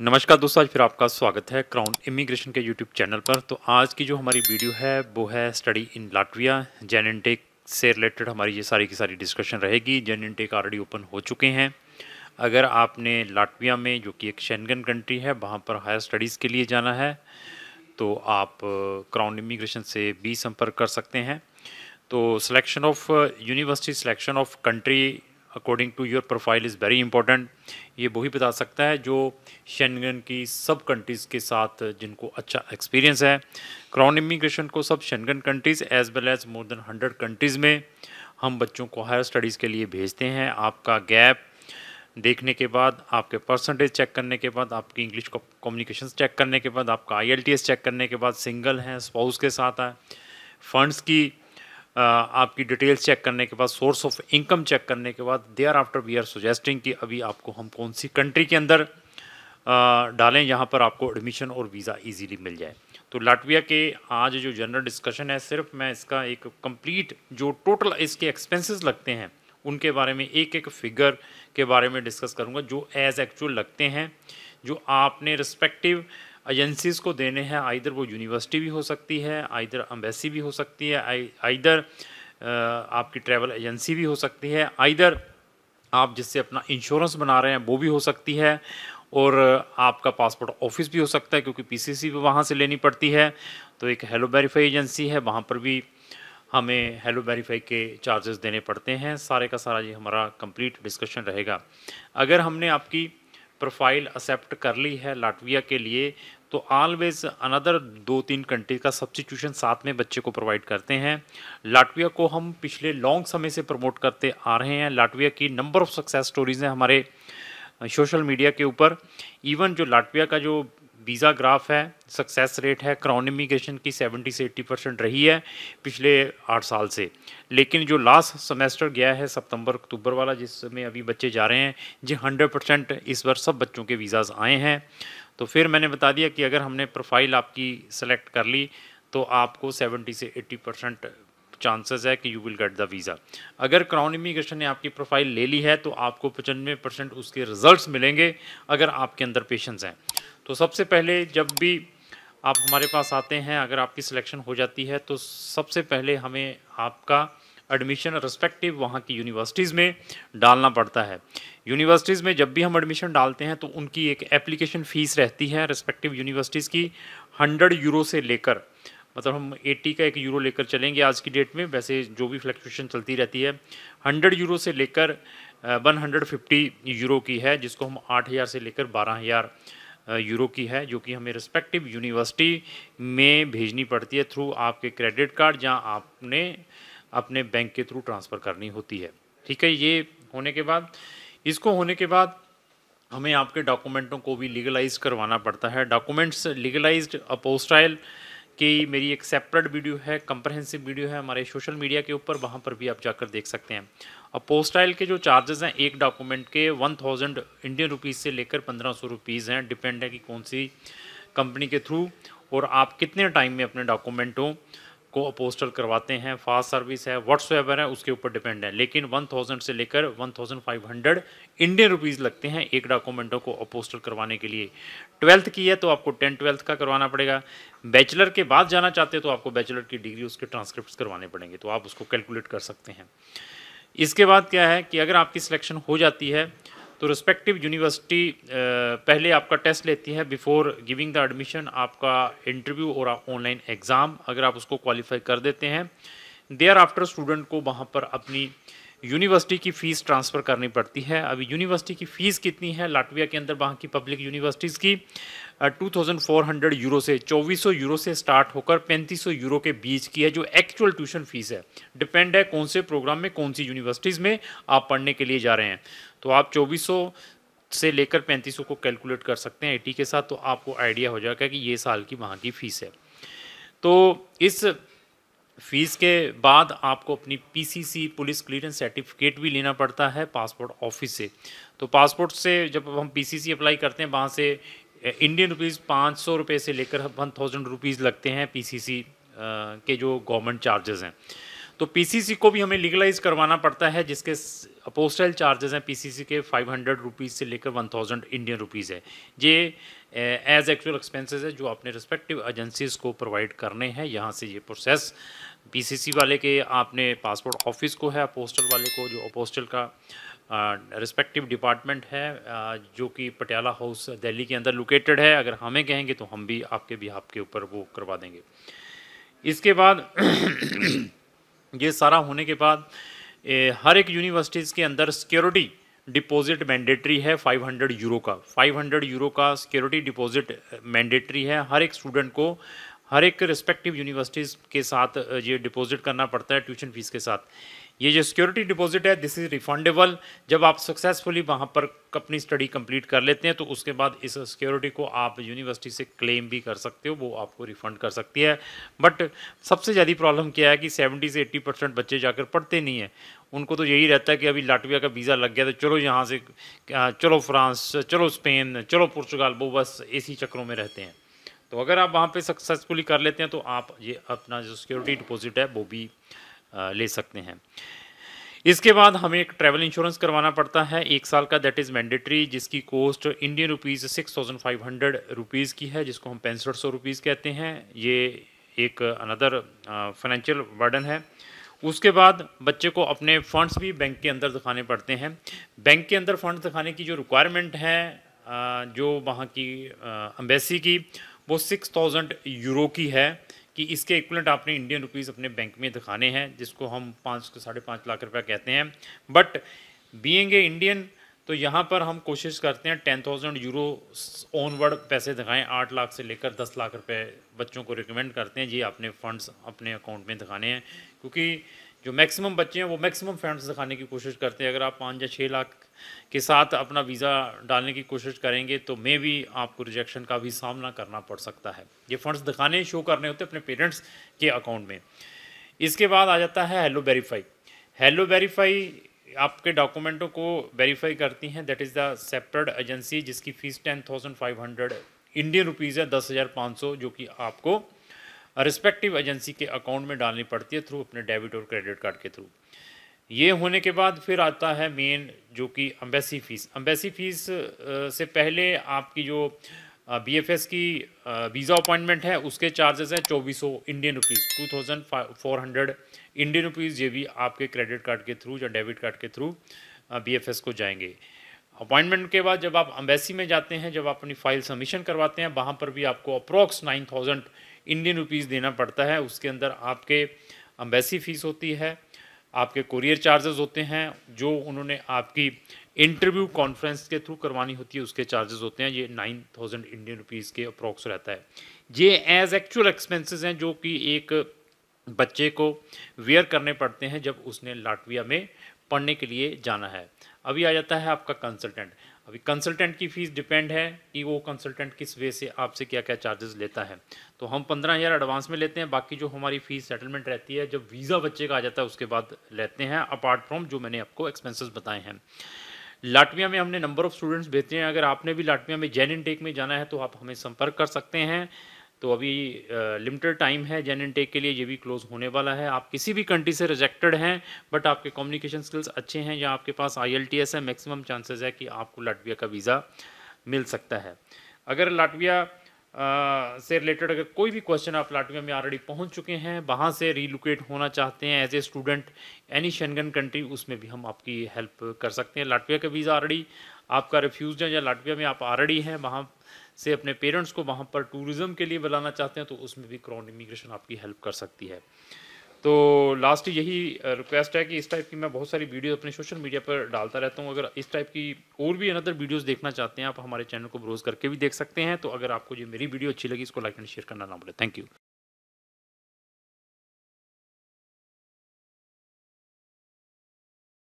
नमस्कार दोस्तों, आज फिर आपका स्वागत है क्राउन इमिग्रेशन के यूट्यूब चैनल पर। तो आज की जो हमारी वीडियो है वो है study in Latvia. Jan intake से रिलेटेड हमारी ये सारी की सारी डिस्कशन रहेगी। जेन इनटेक ऑलरेडी ओपन हो चुके हैं। अगर आपने लाटविया में, जो कि एक शेंगन कंट्री है, वहाँ पर हायर स्टडीज़ के लिए जाना है तो आप क्राउन इमिग्रेशन से भी संपर्क कर सकते हैं। तो selection of university, selection of country according to your profile is very important. ये वही बता सकता है जो शेंगन की सब कंट्रीज़ के साथ जिनको अच्छा एक्सपीरियंस है। क्राउन इमिग्रेशन को सब Schengen countries as well as more than 100 countries में हम बच्चों को हायर स्टडीज़ के लिए भेजते हैं। आपका गैप देखने के बाद, आपके परसेंटेज चेक करने के बाद, आपकी इंग्लिश कम्युनिकेशन चेक करने के बाद, आपका IELTS चेक करने के बाद, सिंगल हैं, स्पाउस के साथ है, फंड्स की आपकी डिटेल्स चेक करने के बाद, सोर्स ऑफ इनकम चेक करने के बाद, there after we are suggesting कि अभी आपको हम कौन सी कंट्री के अंदर डालें जहां पर आपको एडमिशन और वीज़ा इजीली मिल जाए। तो लाटविया के आज जो जनरल डिस्कशन है, सिर्फ मैं इसका एक कंप्लीट जो टोटल इसके एक्सपेंसेस लगते हैं उनके बारे में एक एक फिगर के बारे में डिस्कस करूंगा, जो एज एक्चुअल लगते हैं, जो आपने रिस्पेक्टिव एजेंसीज़ को देने हैं। आइदर वो यूनिवर्सिटी भी हो सकती है, आइदर एम्बेसी भी हो सकती है, आइदर आपकी ट्रैवल एजेंसी भी हो सकती है, आइदर आप जिससे अपना इंश्योरेंस बना रहे हैं वो भी हो सकती है, और आपका पासपोर्ट ऑफिस भी हो सकता है क्योंकि PCC भी वहाँ से लेनी पड़ती है। तो एक हेलो वेरीफाई एजेंसी है, वहाँ पर भी हमें हेलो वेरीफाई के चार्जेस देने पड़ते हैं। सारे का सारा ये हमारा कंप्लीट डिस्कशन रहेगा। अगर हमने आपकी प्रोफाइल एक्सेप्ट कर ली है लाटविया के लिए, तो ऑलवेज अनदर 2-3 कंट्री का सब्स्टिट्यूशन साथ में बच्चे को प्रोवाइड करते हैं। लाटविया को हम पिछले लॉन्ग समय से प्रमोट करते आ रहे हैं। लाटविया की नंबर ऑफ सक्सेस स्टोरीज़ हैं हमारे सोशल मीडिया के ऊपर। इवन जो लाटविया का जो वीज़ा ग्राफ है, सक्सेस रेट है क्राउन इमिग्रेशन की 70 से 80% रही है पिछले 8 साल से। लेकिन जो लास्ट सेमेस्टर गया है सितंबर अक्टूबर वाला, जिसमें अभी बच्चे जा रहे हैं जी, 100% इस बार सब बच्चों के वीज़ाज़ आए हैं। तो फिर मैंने बता दिया कि अगर हमने प्रोफाइल आपकी सेलेक्ट कर ली तो आपको 70 से 80% चांसेस है कि you will get the visa. अगर क्राउन इमिग्रेशन ने आपकी प्रोफाइल ले ली है तो आपको 95% उसके रिजल्ट्स मिलेंगे अगर आपके अंदर पेशेंस हैं। तो सबसे पहले जब भी आप हमारे पास आते हैं, अगर आपकी सिलेक्शन हो जाती है तो सबसे पहले हमें आपका एडमिशन रिस्पेक्टिव वहाँ की यूनिवर्सिटीज़ में डालना पड़ता है। यूनिवर्सिटीज़ में जब भी हम एडमिशन डालते हैं तो उनकी एक एप्लीकेशन फ़ीस रहती है रिस्पेक्टिव यूनिवर्सिटीज़ की, 100 यूरो से लेकर, मतलब हम 80 का 1 यूरो लेकर चलेंगे आज की डेट में, वैसे जो भी फ्लक्चुएशन चलती रहती है। 100 यूरो से लेकर 150 यूरो की है, जिसको हम 8,000 से लेकर 12,000 यूरो की है, जो कि हमें रिस्पेक्टिव यूनिवर्सिटी में भेजनी पड़ती है थ्रू आपके क्रेडिट कार्ड, जहां आपने अपने बैंक के थ्रू ट्रांसफ़र करनी होती है। ठीक है, ये होने के बाद, इसको होने के बाद हमें आपके डॉक्यूमेंटों को भी लीगलाइज करवाना पड़ता है। डॉक्यूमेंट्स लीगलाइज्ड अपोस्टाइल की मेरी एक सेपरेट वीडियो है, कंप्रहेंसिव वीडियो है हमारे सोशल मीडिया के ऊपर, वहाँ पर भी आप जाकर देख सकते हैं। अपोस्टाइल के जो चार्जेस हैं एक डॉक्यूमेंट के 1000 इंडियन रुपीज़ से लेकर 1500 रुपीज़ हैं। डिपेंड है कि कौन सी कंपनी के थ्रू और आप कितने टाइम में अपने डॉक्यूमेंटों को अपोस्टल करवाते हैं, फास्ट सर्विस है, व्हाट्सएवर है, उसके ऊपर डिपेंड है। लेकिन 1000 से लेकर 1500 इंडियन रुपीज़ लगते हैं एक डॉक्यूमेंटों को अपोस्टल करवाने के लिए। 12th की है तो आपको 10-12th का करवाना पड़ेगा। बैचलर के बाद जाना चाहते हैं तो आपको बैचलर की डिग्री, उसके ट्रांसक्रिप्ट करवाने पड़ेंगे, तो आप उसको कैलकुलेट कर सकते हैं। इसके बाद क्या है कि अगर आपकी सिलेक्शन हो जाती है तो रिस्पेक्टिव यूनिवर्सिटी पहले आपका टेस्ट लेती है बिफोर गिविंग द एडमिशन, आपका इंटरव्यू और ऑनलाइन एग्ज़ाम। अगर आप उसको क्वालिफाई कर देते हैं, देयर आफ्टर स्टूडेंट को वहाँ पर अपनी यूनिवर्सिटी की फ़ीस ट्रांसफ़र करनी पड़ती है। अभी यूनिवर्सिटी की फ़ीस कितनी है लाटविया के अंदर, वहाँ की पब्लिक यूनिवर्सिटीज़ की 2400 यूरो से 2400 यूरो से स्टार्ट होकर 3500 यूरो के बीच की है, जो एक्चुअल ट्यूशन फ़ीस है। डिपेंड है कौन से प्रोग्राम में, कौन सी यूनिवर्सिटीज़ में आप पढ़ने के लिए जा रहे हैं। तो आप 2400 से लेकर 3500 को कैलकुलेट कर सकते हैं 80 के साथ, तो आपको आइडिया हो जाएगा कि ये साल की वहाँ की फ़ीस है। तो इस फ़ीस के बाद आपको अपनी PCC पुलिस क्लीयरेंस सर्टिफिकेट भी लेना पड़ता है पासपोर्ट ऑफिस से। तो पासपोर्ट से जब हम PCC अप्लाई करते हैं, वहाँ से इंडियन रुपीज़ 500 रुपये से लेकर 1000 रुपीज़ लगते हैं PCC के जो गवर्नमेंट चार्जेस हैं। तो पीसीसी को भी हमें लीगलाइज करवाना पड़ता है, जिसके अपोस्टल चार्जेस हैं पीसीसी के 500 रुपीज़ से लेकर 1000 इंडियन रुपीज़ है। ये एज एक्चुअल एक्सपेंसेस है जो आपने रिस्पेक्टिव एजेंसीज़ को प्रोवाइड करने हैं। यहाँ से ये प्रोसेस पीसीसी वाले के आपने पासपोर्ट ऑफिस को है, अपोस्टल वाले को जो अपोस्टल का रिस्पेक्टिव डिपार्टमेंट है जो कि पटियाला हाउस दिल्ली के अंदर लोकेटेड है। अगर हमें कहेंगे तो हम भी आपके भी आपके ऊपर वो करवा देंगे। इसके बाद ये सारा होने के बाद हर एक यूनिवर्सिटीज़ के अंदर सिक्योरिटी डिपॉजिट मैंडेटरी है 500 यूरो का। 500 यूरो का सिक्योरिटी डिपॉजिट मैंडेटरी है हर एक स्टूडेंट को, हर एक रिस्पेक्टिव यूनिवर्सिटीज़ के साथ ये डिपॉजिट करना पड़ता है ट्यूशन फीस के साथ। ये जो सिक्योरिटी डिपॉजिट है दिस इज़ रिफंडेबल। जब आप सक्सेसफुली वहाँ पर अपनी स्टडी कंप्लीट कर लेते हैं तो उसके बाद इस सिक्योरिटी को आप यूनिवर्सिटी से क्लेम भी कर सकते हो, वो आपको रिफ़ंड कर सकती है। बट सबसे ज़्यादा प्रॉब्लम क्या है कि 70 से 80% बच्चे जाकर पढ़ते नहीं हैं। उनको तो यही रहता है कि अभी लाटविया का वीज़ा लग गया तो चलो यहाँ से चलो फ्रांस, चलो स्पेन, चलो पुर्तगाल, वो बस इसी चक्रों में रहते हैं। तो अगर आप वहाँ पे सक्सेसफुली कर लेते हैं तो आप ये अपना जो सिक्योरिटी डिपॉजिट है वो भी ले सकते हैं। इसके बाद हमें एक ट्रैवल इंश्योरेंस करवाना पड़ता है 1 साल का, दैट इज़ मैंडेटरी, जिसकी कॉस्ट इंडियन रुपीज़ 6500 रुपीज़ की है, जिसको हम 6500 रुपीज़ कहते हैं। ये एक अनदर फाइनेंशियल बर्डन है। उसके बाद बच्चे को अपने फ़ंड्स भी बैंक के अंदर दिखाने पड़ते हैं। बैंक के अंदर फ़ंड्स दिखाने की जो रिक्वायरमेंट है जो वहाँ की एम्बेसी की, वो 6000 यूरो की है कि इसके इक्वलेंट आपने इंडियन रुपीज़ अपने बैंक में दिखाने हैं, जिसको हम 5 से 5.5 लाख रुपया कहते हैं। बट बीइंग ए इंडियन तो यहाँ पर हम कोशिश करते हैं 10,000 यूरो ऑनवर्ड पैसे दिखाएं। 8 लाख से लेकर 10 लाख रुपए बच्चों को रिकमेंड करते हैं जी अपने फ़ंड्स अपने अकाउंट में दिखाने हैं, क्योंकि जो मैक्सिमम बच्चे हैं वो मैक्सिमम फंड्स दिखाने की कोशिश करते हैं। अगर आप 5 या 6 लाख के साथ अपना वीज़ा डालने की कोशिश करेंगे तो मे भी आपको रिजेक्शन का भी सामना करना पड़ सकता है। ये फंड्स दिखाने शो करने होते हैं अपने पेरेंट्स के अकाउंट में। इसके बाद आ जाता है हेलो वेरीफाई। हेलो वेरीफाई आपके डॉक्यूमेंटों को वेरीफाई करती हैं, that is the separate agency, जिसकी फ़ीस 10,500 इंडियन रुपीज़ है, 10,500, जो कि आपको रिस्पेक्टिव एजेंसी के अकाउंट में डालनी पड़ती है थ्रू अपने डेबिट और क्रेडिट कार्ड के थ्रू। ये होने के बाद फिर आता है मेन जो कि एम्बेसी फ़ीस। एम्बेसी फ़ीस से पहले आपकी जो बीएफएस की वीज़ा अपॉइंटमेंट है उसके चार्जेस हैं 2400 इंडियन रुपीज़, 2400 इंडियन रुपीज़। ये भी आपके क्रेडिट कार्ड के थ्रू या डेबिट कार्ड के थ्रू बीएफएस को जाएंगे। अपॉइंटमेंट के बाद जब आप एम्बेसी में जाते हैं, जब आप अपनी फ़ाइल सबमिशन करवाते हैं, वहाँ पर भी आपको अप्रॉक्स 9000 इंडियन रुपीज़ देना पड़ता है। उसके अंदर आपके एम्बेसी फ़ीस होती है, आपके कुरियर चार्जेस होते हैं, जो उन्होंने आपकी इंटरव्यू कॉन्फ्रेंस के थ्रू करवानी होती है उसके चार्जेस होते हैं। ये 9000 इंडियन रुपीज़ के अप्रॉक्स रहता है। ये एज एक्चुअल एक्सपेंसेस हैं जो कि एक बच्चे को वेयर करने पड़ते हैं जब उसने लाटविया में पढ़ने के लिए जाना है। अभी आ जाता है आपका कंसल्टेंट। अभी कंसल्टेंट की फ़ीस डिपेंड है कि वो कंसल्टेंट किस वे से आपसे क्या क्या चार्जेस लेता है। तो हम 15,000 एडवांस में लेते हैं, बाकी जो हमारी फ़ीस सेटलमेंट रहती है जब वीज़ा बच्चे का आ जाता है उसके बाद लेते हैं, अपार्ट फ्रॉम जो मैंने आपको एक्सपेंसेस बताए हैं। लाटविया में हमने नंबर ऑफ़ स्टूडेंट्स भेजे हैं। अगर आपने भी लाटविया में जेन इनटेक में जाना है तो आप हमें संपर्क कर सकते हैं। तो अभी लिमिटेड टाइम है जेन इनटेक के लिए, ये भी क्लोज़ होने वाला है। आप किसी भी कंट्री से रिजेक्टेड हैं बट आपके कम्युनिकेशन स्किल्स अच्छे हैं या आपके पास IELTS है, मैक्सिमम चांसेस है कि आपको लाटविया का वीज़ा मिल सकता है। अगर लाटविया से रिलेटेड अगर कोई भी क्वेश्चन, आप लाटविया में ऑलरेडी पहुंच चुके हैं, वहां से रीलोकेट होना चाहते हैं as a student any Schengen country, उसमें भी हम आपकी हेल्प कर सकते हैं। लाटविया का वीज़ा ऑलरेडी आपका रिफ्यूज़ है या लाटविया में आप ऑलरेडी हैं, वहाँ से अपने पेरेंट्स को वहाँ पर टूरिज़्म के लिए बुलाना चाहते हैं तो उसमें भी क्राउन इमिग्रेशन आपकी हेल्प कर सकती है। तो लास्ट यही रिक्वेस्ट है कि इस टाइप की मैं बहुत सारी वीडियो अपने सोशल मीडिया पर डालता रहता हूँ। अगर इस टाइप की और भी अनदर वीडियोस देखना चाहते हैं आप हमारे चैनल को ब्राउज़ करके भी देख सकते हैं। तो अगर आपको ये मेरी वीडियो अच्छी लगी इसको लाइक एंड शेयर करना ना भूलें। Thank you.